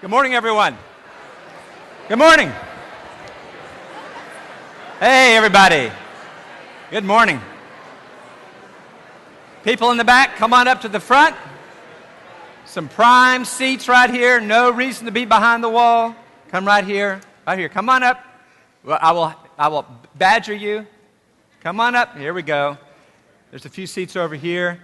Good morning, everyone. Good morning. Hey, everybody. Good morning. People in the back, come on up to the front. Some prime seats right here. No reason to be behind the wall. Come right here. Right here. Come on up. Well, I will badger you. Come on up. Here we go. There's a few seats over here.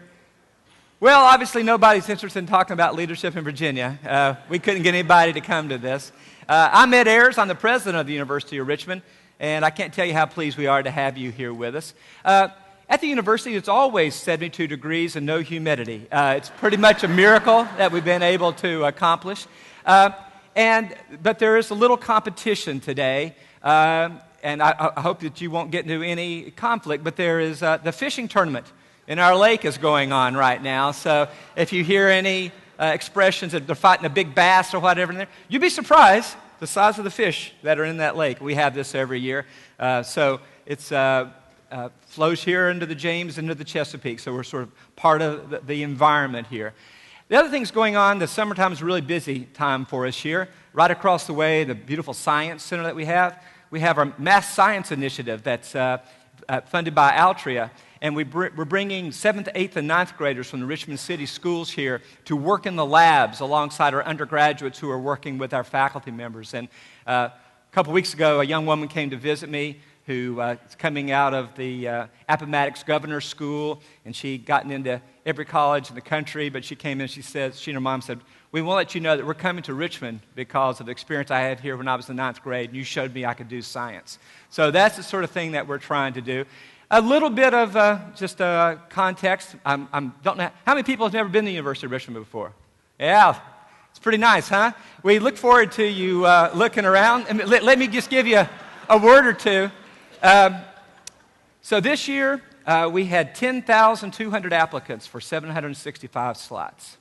Well, obviously nobody's interested in talking about leadership in Virginia. We couldn't get anybody to come to this. I'm Ed Ayers. I'm the president of the University of Richmond, and I can't tell you how pleased we are to have you here with us. At the university, it's always 72 degrees and no humidity. It's pretty much a miracle that we've been able to accomplish. But there is a little competition today, and I hope that you won't get into any conflict, but there is the fishing tournament in our lake is going on right now. So if you hear any expressions that they're fighting a big bass or whatever in there, you'd be surprised the size of the fish that are in that lake. We have this every year. So it's flows here into the James, into the Chesapeake. So we're sort of part of the environment here. The other thing's going on, the summertime is a really busy time for us here. Right across the way, the beautiful science center that we have our math science initiative that's funded by Altria. And we're bringing 7th, 8th, and 9th graders from the Richmond City schools here to work in the labs alongside our undergraduates who are working with our faculty members. And a couple weeks ago, a young woman came to visit me who is coming out of the Appomattox Governor's School, and she'd gotten into every college in the country, but she came in, she and her mom said, "We want to let you know that we're coming to Richmond because of the experience I had here when I was in 9th grade, and you showed me I could do science." So that's the sort of thing that we're trying to do. A little bit of just context. Don't know how many people have never been to the University of Richmond before. Yeah, it's pretty nice, huh? We look forward to you looking around. And let me just give you a word or two. So this year we had 10,200 applicants for 765 slots.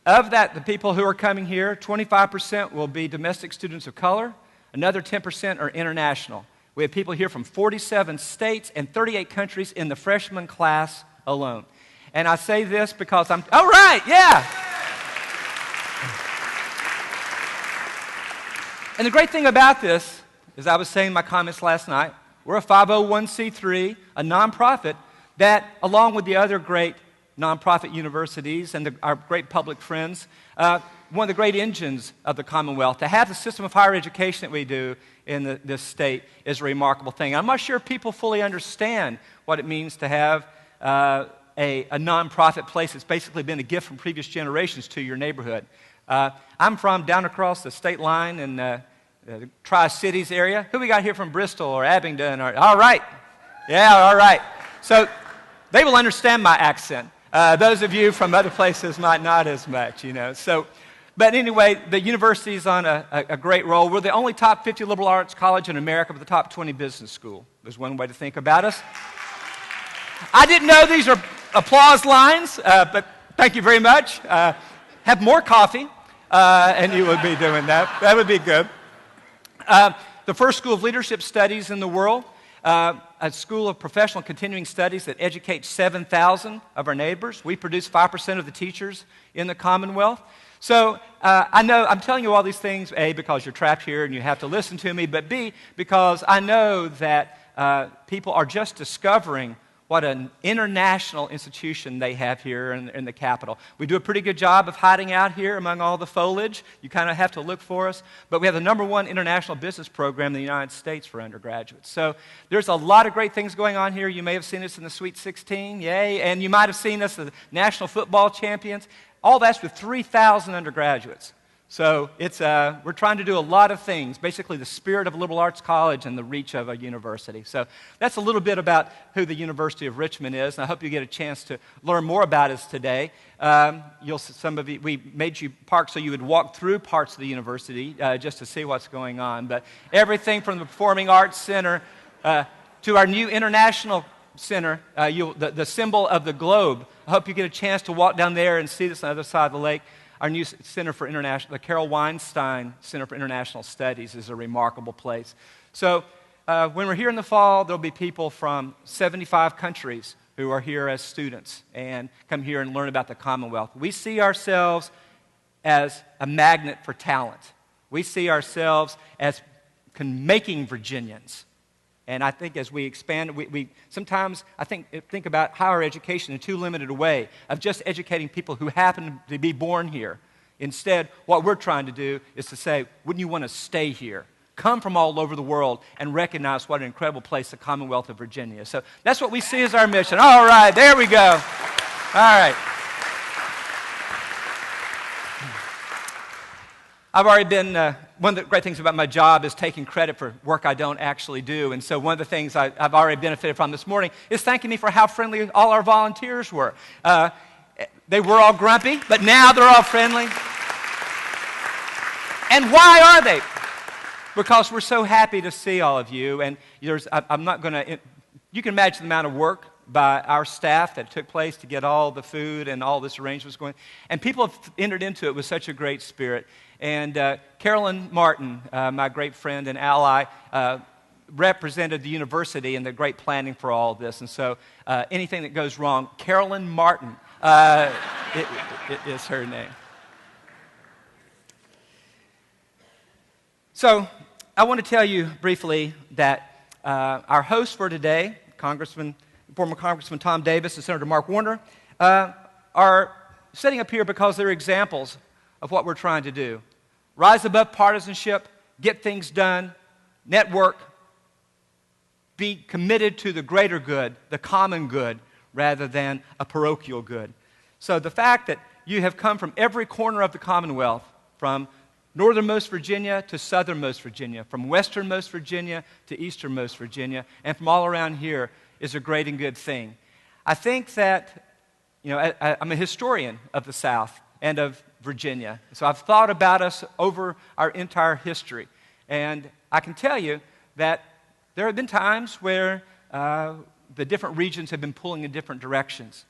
Of that, the people who are coming here, 25% will be domestic students of color. Another 10% are international. We have people here from 47 states and 38 countries in the freshman class alone. And I say this because all right, yeah. And the great thing about this, as I was saying in my comments last night, we're a 501c3, a nonprofit that, along with the other great nonprofit universities and our great public friends, one of the great engines of the Commonwealth. To have the system of higher education that we do in this state is a remarkable thing. I'm not sure people fully understand what it means to have a nonprofit place that's basically been a gift from previous generations to your neighborhood. I'm from down across the state line in the Tri-Cities area. Who we got here from Bristol or Abingdon? All right. Yeah, all right. So they will understand my accent. Those of you from other places might not as much, But anyway, the university is on a great roll. We're the only top 50 liberal arts college in America with the top 20 business school. There's one way to think about us. I didn't know these are applause lines, but thank you very much. Have more coffee, and you would be doing that. That would be good. The first school of leadership studies in the world. A school of professional continuing studies that educates 7,000 of our neighbors. We produce 5% of the teachers in the Commonwealth. So I know I'm telling you all these things, A, because you're trapped here and you have to listen to me, but B, because I know that people are just discovering what an international institution they have here in the Capitol. We do a pretty good job of hiding out here among all the foliage. You kind of have to look for us. But we have the #1 international business program in the United States for undergraduates. So there's a lot of great things going on here. You may have seen us in the Sweet 16, yay, and you might have seen us as the national football champions. All that's with 3,000 undergraduates. So we're trying to do a lot of things, basically the spirit of a liberal arts college and the reach of a university. So that's a little bit about who the University of Richmond is, and I hope you get a chance to learn more about us today. We made you park so you would walk through parts of the university just to see what's going on. But everything from the Performing Arts Center to our new International Center, the symbol of the globe. I hope you get a chance to walk down there and see this on the other side of the lake. Our new Center for International, the Carol Weinstein Center for International Studies is a remarkable place. So when we're here in the fall, there'll be people from 75 countries who are here as students and come here and learn about the Commonwealth. We see ourselves as a magnet for talent. We see ourselves as making Virginians. And I think as we expand, we sometimes, I think about higher education in too limited a way of just educating people who happen to be born here. Instead, what we're trying to do is to say, wouldn't you want to stay here? Come from all over the world and recognize what an incredible place the Commonwealth of Virginia is. So that's what we see as our mission. All right, there we go. All right. I've already been, one of the great things about my job is taking credit for work I don't actually do. And so one of the things I've already benefited from this morning is thanking me for how friendly all our volunteers were. They were all grumpy, but now they're all friendly. And why are they? Because we're so happy to see all of you. And I'm not going to, you can imagine the amount of work by our staff that took place to get all the food and all this arrangements going. And people have entered into it with such a great spirit. And Carolyn Martin, my great friend and ally, represented the university in the great planning for all of this. And so anything that goes wrong, Carolyn Martin it is her name. So I want to tell you briefly that our hosts for today, former Congressman Tom Davis and Senator Mark Warner, are sitting up here because they're examples of what we're trying to do. Rise above partisanship, get things done, network, be committed to the greater good, the common good, rather than a parochial good. So the fact that you have come from every corner of the Commonwealth, from northernmost Virginia to southernmost Virginia, from westernmost Virginia to easternmost Virginia, and from all around here is a great and good thing. I think that, I'm a historian of the South and of Virginia. So I've thought about us over our entire history. And I can tell you that there have been times where the different regions have been pulling in different directions.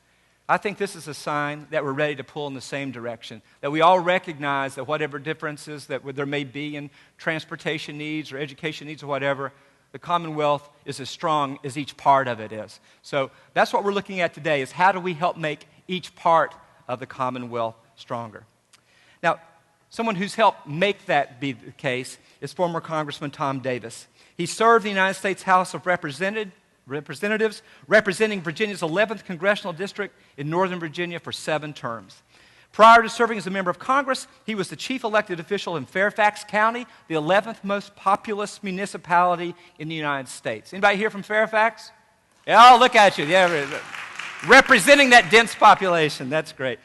I think this is a sign that we're ready to pull in the same direction, that we all recognize that whatever differences that there may be in transportation needs or education needs or whatever, the Commonwealth is as strong as each part of it is. So that's what we're looking at today, is how do we help make each part of the Commonwealth stronger. Now, someone who's helped make that be the case is former Congressman Tom Davis. He served in the United States House of Representatives, representing Virginia's 11th Congressional District in Northern Virginia for 7 terms. Prior to serving as a member of Congress, he was the chief elected official in Fairfax County, the 11th most populous municipality in the United States. Anybody here from Fairfax? Yeah, oh, look at you. Yeah, representing that dense population. That's great.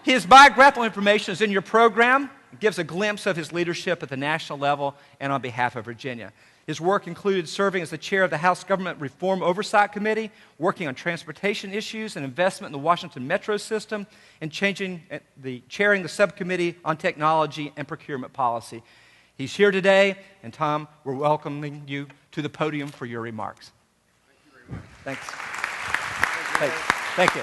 His biographical information is in your program. It gives a glimpse of his leadership at the national level and on behalf of Virginia. His work included serving as the chair of the House Government Reform Oversight Committee, working on transportation issues and investment in the Washington Metro system, and chairing the subcommittee on technology and procurement policy. He's here today, and Tom, we're welcoming you to the podium for your remarks. Thank you very much. Thanks. Thank you.